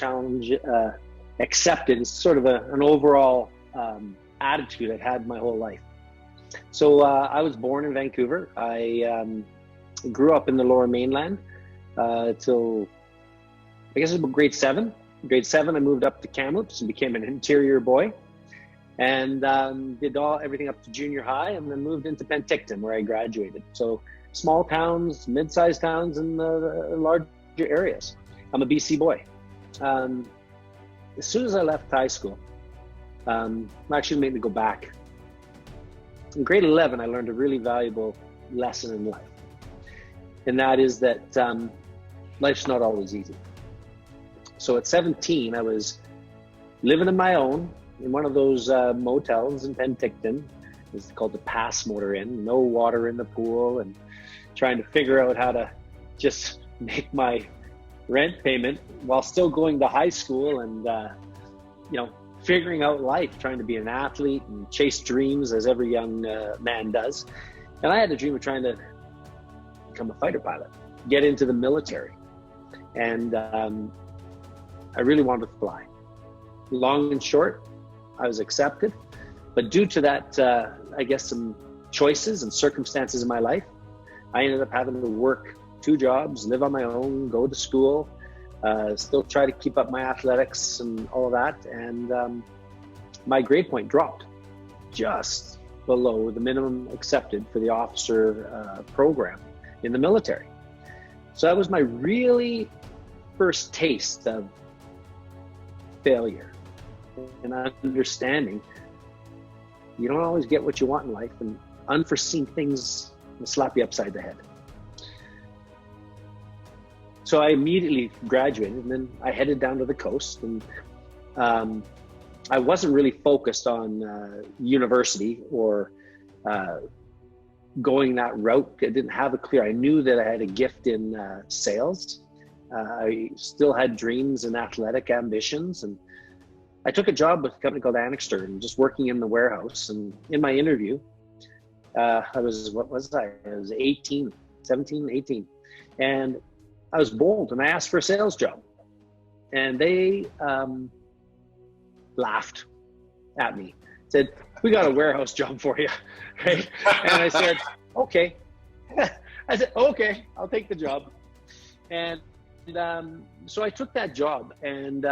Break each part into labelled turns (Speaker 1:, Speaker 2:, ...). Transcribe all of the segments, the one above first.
Speaker 1: challenge accepted is sort of an overall attitude I've had my whole life. So I was born in Vancouver. I grew up in the Lower Mainland till I guess it was about grade 7. Grade 7, I moved up to Kamloops and became an interior boy, and did everything up to junior high, and then moved into Penticton where I graduated. So small towns, mid-sized towns, and the larger areas. I'm a BC boy. As soon as I left high school, actually made me go back. In grade 11, I learned a really valuable lesson in life, and that is that life's not always easy. So at 17, I was living on my own in one of those motels in Penticton. It's called the Pass Motor Inn. No water in the pool, and trying to figure out how to just make my rent payment while still going to high school, and figuring out life, trying to be an athlete and chase dreams as every young man does. And I had a dream of trying to become a fighter pilot, get into the military, and I really wanted to fly. Long and short, I was accepted, but due to that, I guess some choices and circumstances in my life, I ended up having to work 2 jobs, live on my own, go to school, still try to keep up my athletics and all of that. And my grade point dropped just below the minimum accepted for the officer program in the military. So that was my really first taste of failure and understanding you don't always get what you want in life, and unforeseen things will slap you upside the head. So I immediately graduated, and then I headed down to the coast, and I wasn't really focused on university or going that route. I didn't have a clear, I knew that I had a gift in sales. I still had dreams and athletic ambitions, and I took a job with a company called Annixter and just working in the warehouse. And in my interview, I was 18, 17, 18. And I was bold and I asked for a sales job. And they laughed at me, said, "We got a warehouse job for you." Right? And I said, "Okay." I said, "Okay, I'll take the job." And so I took that job, and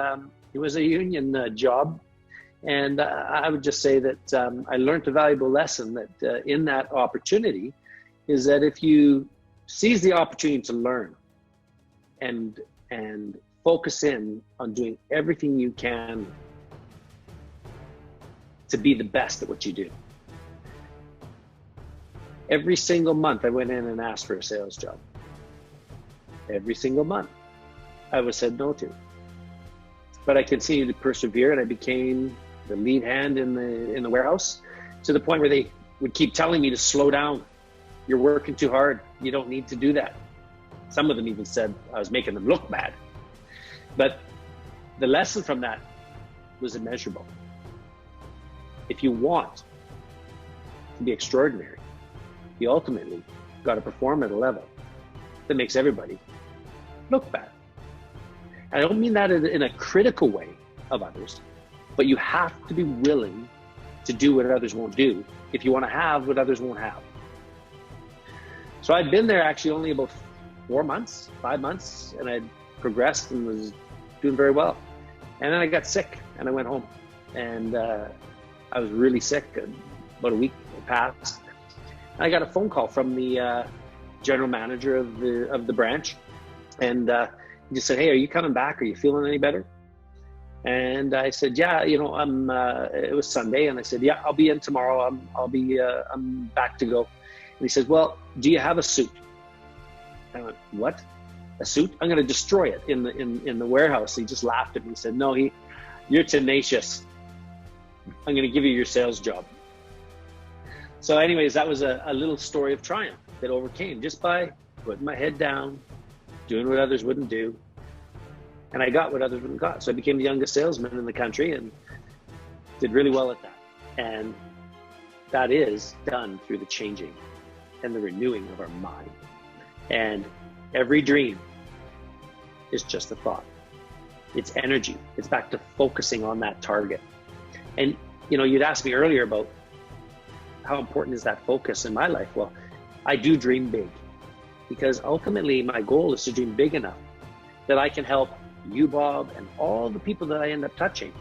Speaker 1: it was a union job. And I would just say that I learned a valuable lesson that in that opportunity is that if you seize the opportunity to learn and focus in on doing everything you can to be the best at what you do. Every single month I went in and asked for a sales job. Every single month I was said no to. But I continued to persevere, and I became the lead hand in the warehouse, to the point where they would keep telling me to slow down. "You're working too hard. You don't need to do that." Some of them even said I was making them look bad. But the lesson from that was immeasurable. If you want to be extraordinary, you ultimately got to perform at a level that makes everybody look bad. I don't mean that in a critical way of others, but you have to be willing to do what others won't do if you want to have what others won't have. So I'd been there actually only about 4 months, 5 months, and I'd progressed and was doing very well. And then I got sick and I went home, and I was really sick. About a week passed. And I got a phone call from the general manager of the branch, and he just said, "Hey, are you coming back? Are you feeling any better?" And I said, "Yeah, it was Sunday." And I said, "Yeah, I'll be in tomorrow. I'm back to go." And he says, "Well, do you have a suit?" I went, "What? A suit? I'm going to destroy it in the warehouse." He just laughed at me and said, "No, you're tenacious. I'm going to give you your sales job." So anyways, that was a little story of triumph that overcame just by putting my head down, doing what others wouldn't do. And I got what others wouldn't got. So I became the youngest salesman in the country and did really well at that. And that is done through the changing and the renewing of our mind. And every dream is just a thought. It's energy. It's back to focusing on that target. And, you'd asked me earlier about how important is that focus in my life. Well, I do dream big, because ultimately my goal is to dream big enough that I can help you, Bob, and all the people that I end up touching,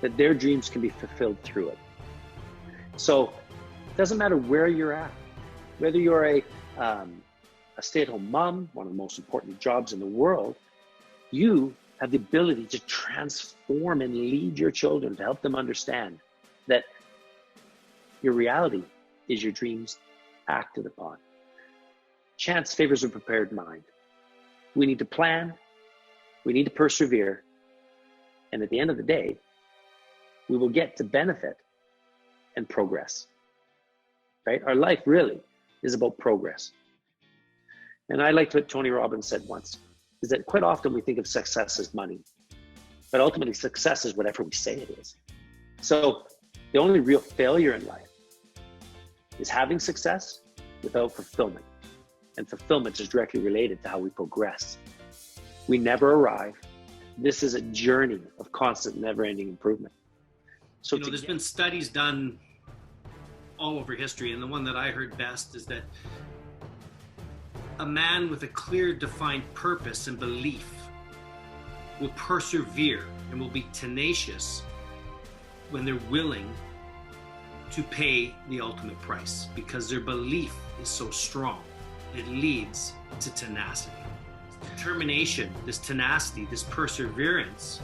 Speaker 1: that their dreams can be fulfilled through it. So it doesn't matter where you're at, whether you're a stay-at-home mom, one of the most important jobs in the world, you have the ability to transform and lead your children, to help them understand that your reality is your dreams acted upon. Chance favors a prepared mind. We need to plan, we need to persevere, and at the end of the day, we will get to benefit and progress, right? Our life really is about progress. And I liked what Tony Robbins said once, is that quite often we think of success as money, but ultimately success is whatever we say it is. So the only real failure in life is having success without fulfillment. And fulfillment is directly related to how we progress. We never arrive. This is a journey of constant, never-ending improvement. So
Speaker 2: there's been studies done all over history, and the one that I heard best is that a man with a clear, defined purpose and belief will persevere and will be tenacious when they're willing to pay the ultimate price, because their belief is so strong. It leads to tenacity. Determination, this tenacity, this perseverance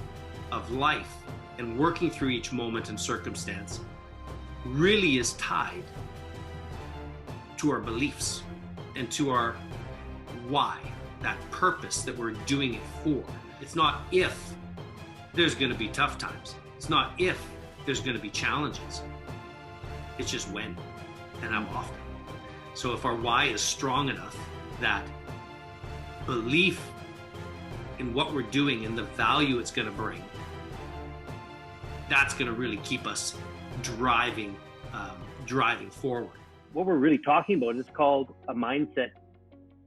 Speaker 2: of life and working through each moment and circumstance really is tied to our beliefs and to our why, that purpose that we're doing it for. It's not if there's going to be tough times. It's not if there's going to be challenges. It's just when and how often. So if our why is strong enough, that belief in what we're doing and the value it's going to bring, that's going to really keep us driving forward.
Speaker 3: What we're really talking about is called a mindset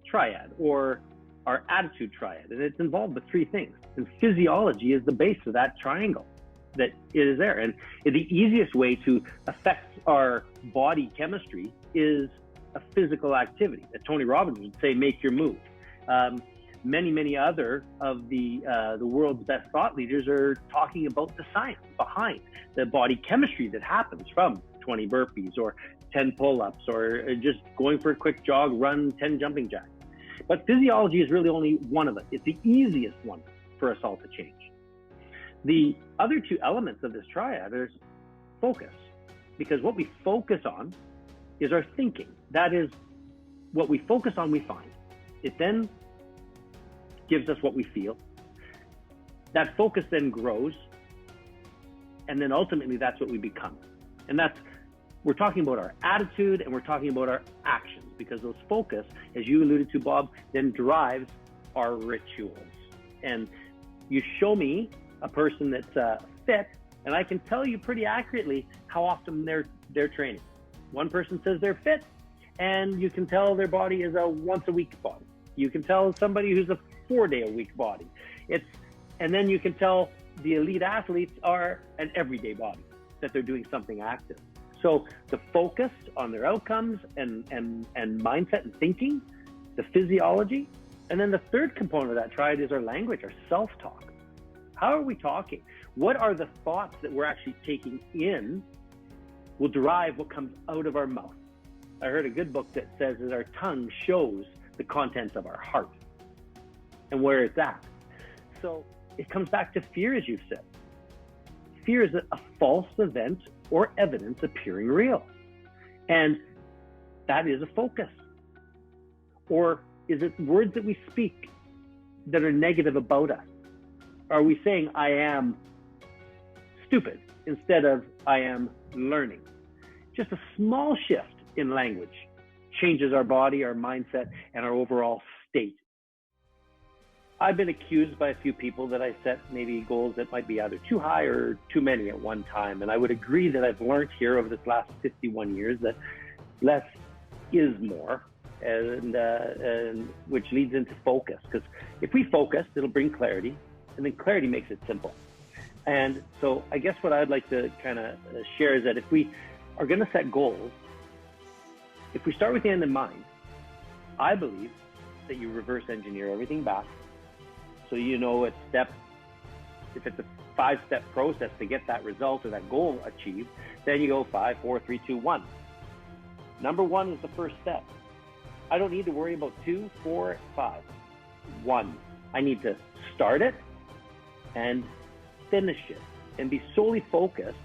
Speaker 3: triad, or our attitude triad, and it's involved with three things. And physiology is the base of that triangle that is there. And the easiest way to affect our body chemistry is a physical activity. As Tony Robbins would say, make your move. Many other of the world's best thought leaders are talking about the science behind the body chemistry that happens from 20 burpees or 10 pull-ups or just going for a quick jog, run, 10 jumping jacks. But physiology is really only one of it. It's the easiest one for us all to change. The other two elements of this triad is focus, because what we focus on is our thinking. That is, what we focus on, we find. It then gives us what we feel. That focus then grows, and then ultimately that's what we become. And we're talking about our attitude, and we're talking about our actions, because those focus, as you alluded to, Bob, then drives our rituals. And you show me a person that's fit, and I can tell you pretty accurately how often they're training. One person says they're fit, and you can tell their body is a once-a-week body. You can tell somebody who's a 4-day-a-week body. And then you can tell the elite athletes are an everyday body, that they're doing something active. So the focus on their outcomes and mindset and thinking, the physiology, and then the third component of that triad is our language, our self-talk. How are we talking? What are the thoughts that we're actually taking in will drive what comes out of our mouth. I heard a good book that says that our tongue shows the contents of our heart and where it's at. So it comes back to fear, as you've said. Fear is a false event or evidence appearing real. And that is a focus. Or is it words that we speak that are negative about us? Are we saying, I am stupid, instead of I am learning? Just a small shift in language changes our body, our mindset, and our overall state. I've been accused by a few people that I set maybe goals that might be either too high or too many at one time. And I would agree that I've learned here over this last 51 years that less is more, and which leads into focus. Because if we focus, it'll bring clarity. And then clarity makes it simple. And so I guess what I'd like to kind of share is that if we are going to set goals, if we start with the end in mind, I believe that you reverse engineer everything back. So you know if it's a 5-step process to get that result or that goal achieved, then you go 5, 4, 3, 2, 1. Number 1 is the first step. I don't need to worry about 2, 4, 5. 1. I need to start it and finish it and be solely focused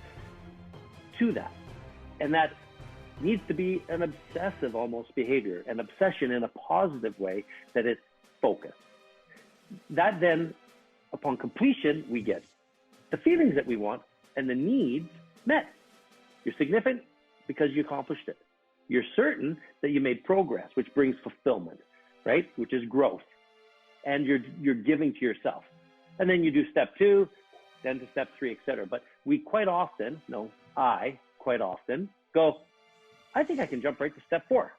Speaker 3: to that. And that needs to be an obsessive almost behavior, an obsession in a positive way, that it's focused. That then, upon completion, we get the feelings that we want and the needs met. You're significant because you accomplished it. You're certain that you made progress, which brings fulfillment, right? Which is growth. And you're giving to yourself. And then you do step 2, then to step 3, etc. But I quite often go, I think I can jump right to step 4.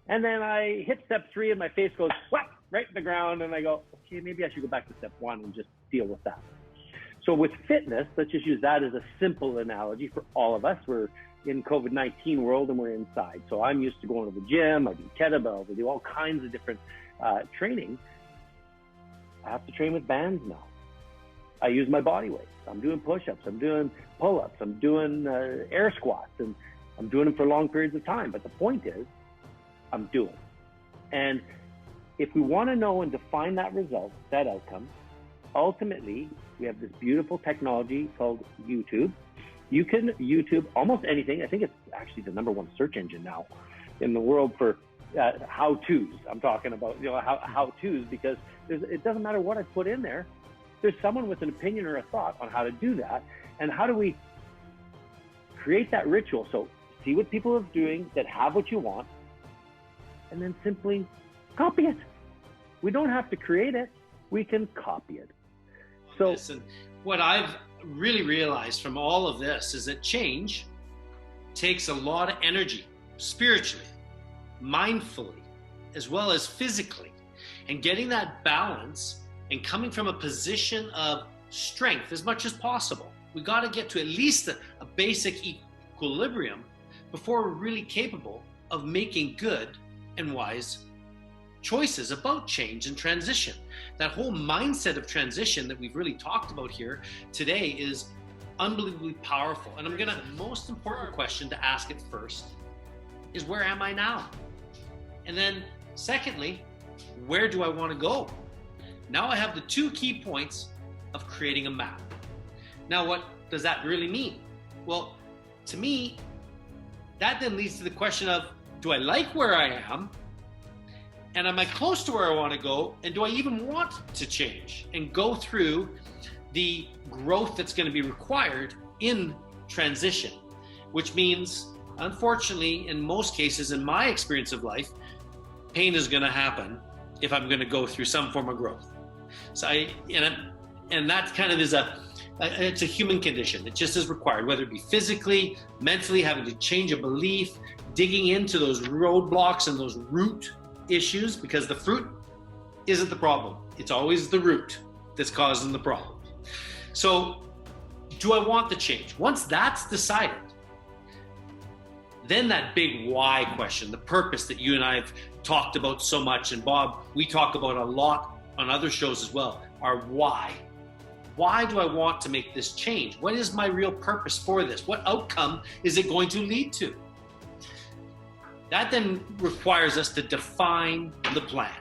Speaker 3: And then I hit step 3 and my face goes whack, right in the ground. And I go, okay, maybe I should go back to step 1 and just deal with that. So with fitness, let's just use that as a simple analogy for all of us. We're in COVID-19 world and we're inside. So I'm used to going to the gym, I do kettlebells, I do all kinds of different training. I have to train with bands now. I use my body weight. I'm doing push-ups, I'm doing pull-ups, I'm doing air squats, and I'm doing them for long periods of time. But the point is, I'm doing. And if we want to know and define that result, that outcome, ultimately, we have this beautiful technology called YouTube. You can YouTube almost anything. I think it's actually the #1 search engine now in the world for how-tos. I'm talking about, how-tos, because it doesn't matter what I put in there. There's someone with an opinion or a thought on how to do that. And how do we create that ritual? So see what people are doing that have what you want, and then simply copy it. We don't have to create it. We can copy it. So
Speaker 2: and what I've really realized from all of this is that change takes a lot of energy, spiritually, mindfully, as well as physically. And getting that balance and coming from a position of strength as much as possible. We got to get to at least a basic equilibrium before we're really capable of making good and wise choices about change and transition. That whole mindset of transition that we've really talked about here today is unbelievably powerful. And the most important question to ask it first is, where am I now? And then secondly, where do I want to go? Now I have the 2 key points of creating a map. Now, what does that really mean? Well, to me, that then leads to the question of, do I like where I am? And am I close to where I want to go? And do I even want to change and go through the growth that's going to be required in transition? Which means, unfortunately, in most cases, in my experience of life, pain is going to happen if I'm going to go through some form of growth. So and that kind of is it's a human condition. It just is required, whether it be physically, mentally, having to change a belief, digging into those roadblocks and those root issues, because the fruit isn't the problem. It's always the root that's causing the problem. So do I want the change? Once that's decided, then that big why question, the purpose that you and I have talked about so much, and Bob, we talk about a lot on other shows as well, are why. Why do I want to make this change? What is my real purpose for this? What outcome is it going to lead to? That then requires us to define the plan.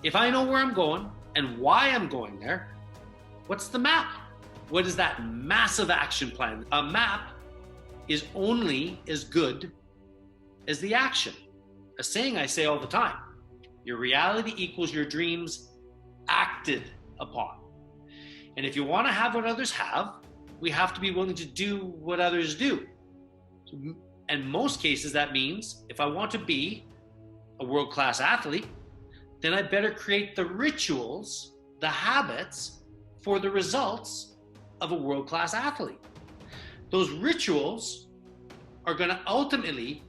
Speaker 2: If I know where I'm going and why I'm going there, what's the map? What is that massive action plan? A map is only as good as the action. A saying I say all the time: your reality equals your dreams acted upon. And if you want to have what others have, we have to be willing to do what others do. In most cases, that means if I want to be a world-class athlete, then I better create the rituals, the habits for the results of a world-class athlete. Those rituals are going to ultimately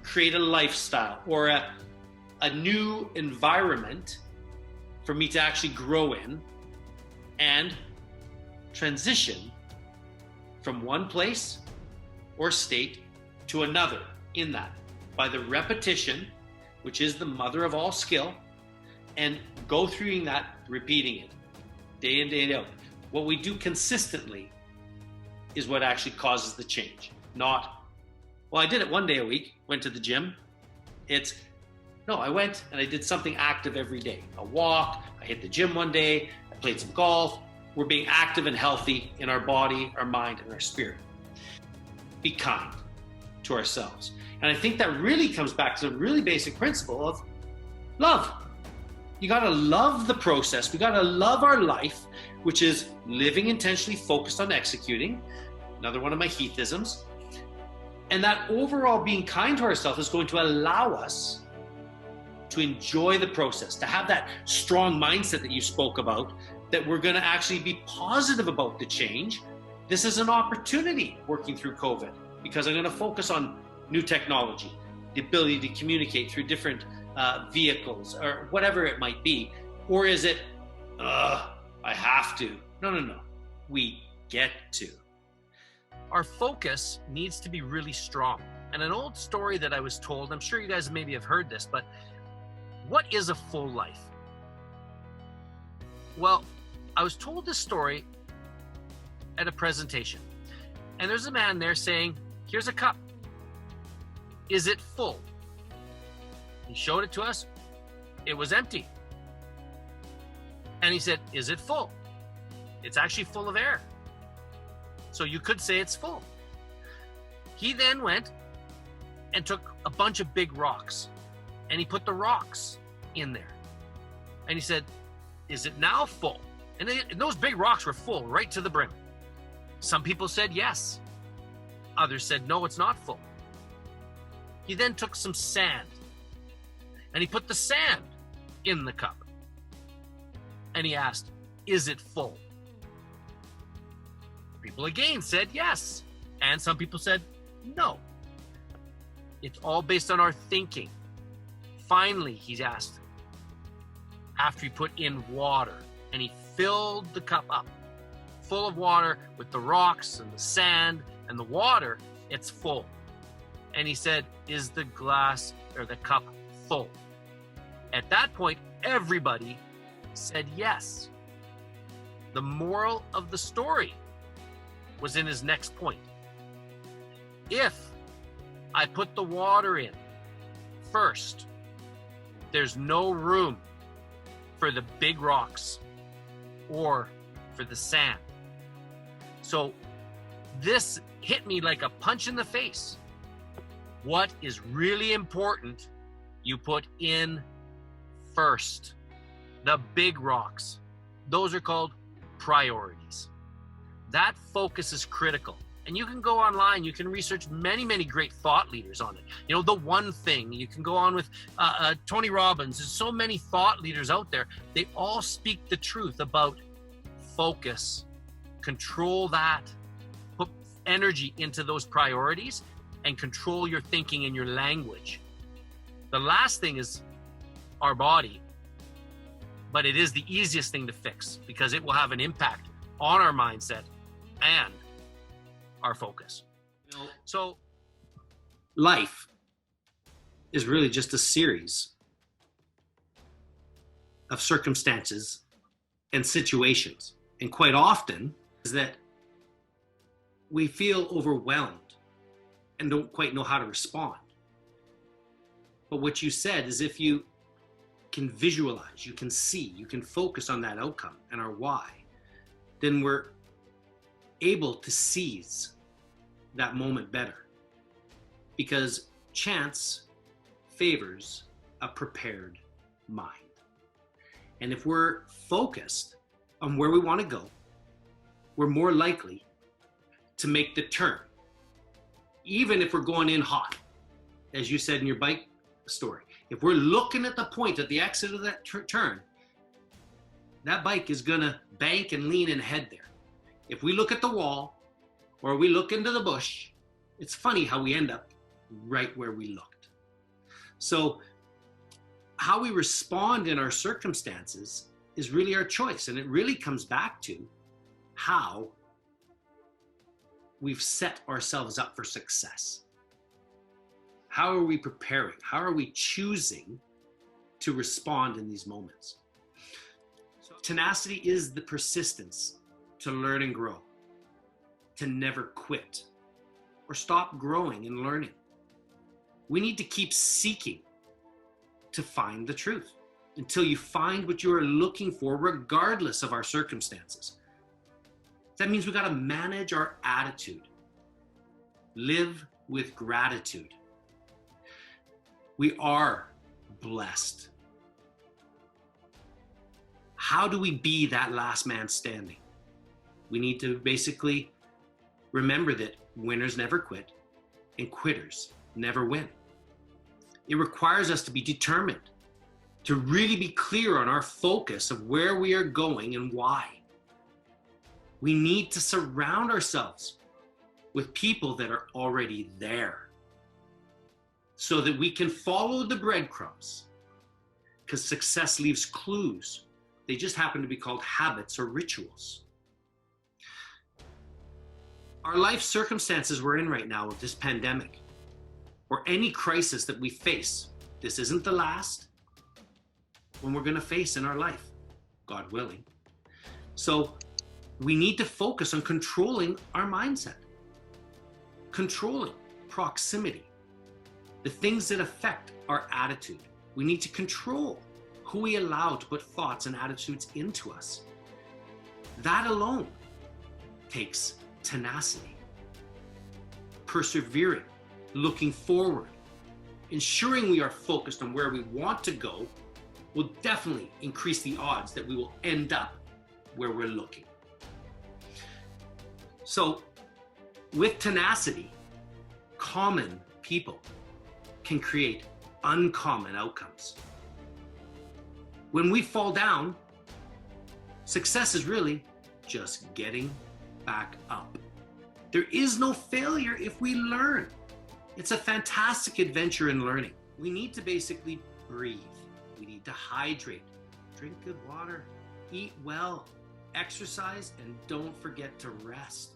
Speaker 2: create a lifestyle or a new environment for me to actually grow in and transition from one place or state to another in that by the repetition, which is the mother of all skill, and go through that, repeating it day in, day out. What we do consistently is what actually causes the change. Not, well, I did it one day a week, went to the gym. It's, no, I went and I did something active every day. A walk, I hit the gym one day, I played some golf. We're being active and healthy in our body, our mind, and our spirit. Be kind to ourselves. And I think that really comes back to the really basic principle of love. You gotta love the process. We gotta love our life, which is living intentionally focused on executing. Another one of my Heathisms. And that overall being kind to ourselves is going to allow us to enjoy the process, to have that strong mindset that you spoke about, that we're gonna actually be positive about the change. This is an opportunity working through COVID because I'm gonna focus on new technology, the ability to communicate through different vehicles or whatever it might be. Or is it, I have to? No. We get to. Our focus needs to be really strong. And an old story that I was told, I'm sure you guys maybe have heard this, but what is a full life? Well, I was told this story at a presentation. And there's a man there saying, here's a cup. Is it full? He showed it to us. It was empty. And he said, is it full? It's actually full of air. So you could say it's full. He then went and took a bunch of big rocks and he put the rocks in there. And he said, is it now full? And those big rocks were full right to the brim. Some people said yes. Others said, no, it's not full. He then took some sand and he put the sand in the cup. And he asked, is it full? People again said yes. And some people said no. It's all based on our thinking. Finally, he's asked, after he put in water, and he filled the cup up full of water with the rocks and the sand and the water, it's full. And he said, is the glass or the cup full? At that point, everybody said yes. The moral of the story was in his next point. If I put the water in first, there's no room for the big rocks or for the sand. So this hit me like a punch in the face. What is really important, you put in first. The big rocks, those are called priorities. That focus is critical. And you can go online, you can research many, many great thought leaders on it. You know, The One Thing, you can go on with Tony Robbins. There's so many thought leaders out there. They all speak the truth about focus, control that, put energy into those priorities, and control your thinking and your language. The last thing is our body, but it is the easiest thing to fix because it will have an impact on our mindset and our focus. So life is really just a series of circumstances and situations. And quite often is that we feel overwhelmed and don't quite know how to respond. But what you said is if you can visualize, you can see, you can focus on that outcome and our why, then we're able to seize that moment better, because chance favors a prepared mind. And if we're focused on where we want to go, we're more likely to make the turn, even if we're going in hot, as you said in your bike story. If we're looking at the point at the exit of that turn, that bike is gonna bank and lean and head there. If we look at the wall or we look into the bush, it's funny how we end up right where we looked. So how we respond in our circumstances is really our choice. And it really comes back to how we've set ourselves up for success. How are we preparing? How are we choosing to respond in these moments? So tenacity is the persistence to learn and grow, to never quit or stop growing and learning. We need to keep seeking to find the truth until you find what you are looking for, regardless of our circumstances. That means we got to manage our attitude, live with gratitude. We are blessed. How do we be that last man standing? We need to basically remember that winners never quit and quitters never win. It requires us to be determined, to really be clear on our focus of where we are going and why. We need to surround ourselves with people that are already there so that we can follow the breadcrumbs, because success leaves clues. They just happen to be called habits or rituals. Our life circumstances we're in right now with this pandemic, or any crisis that we face, this isn't the last one we're going to face in our life, God willing. So we need to focus on controlling our mindset, controlling proximity, the things that affect our attitude. We need to control who we allow to put thoughts and attitudes into us. That alone takes tenacity, persevering, looking forward, ensuring we are focused on where we want to go will definitely increase the odds that we will end up where we're looking. So with tenacity, common people can create uncommon outcomes. When we fall down, success is really just getting back up. There is no failure if we learn. It's a fantastic adventure in learning. We need to basically breathe. We need to hydrate, drink good water, eat well, exercise, and don't forget to rest.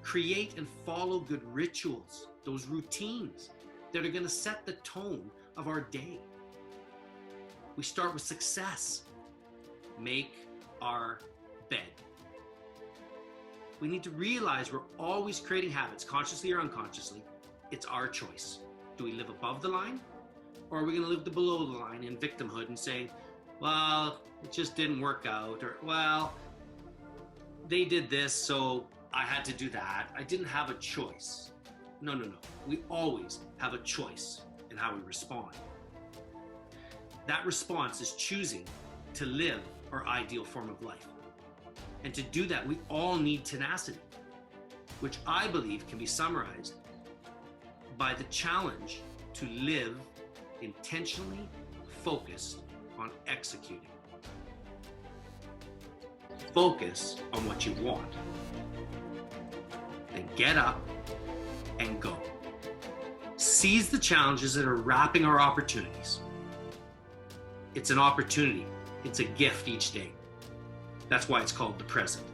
Speaker 2: Create and follow good rituals, those routines that are going to set the tone of our day. We start with success. Make our bed. We need to realize we're always creating habits, consciously or unconsciously. It's our choice. Do we live above the line? Or are we going to live below the line in victimhood and saying, well, it just didn't work out, or, well, they did this, so I had to do that. I didn't have a choice. No. We always have a choice in how we respond. That response is choosing to live our ideal form of life. And to do that, we all need tenacity, which I believe can be summarized by the challenge to live intentionally focused on executing. Focus on what you want. Then get up and go. Seize the challenges that are wrapping our opportunities. It's an opportunity. It's a gift each day. That's why it's called the present.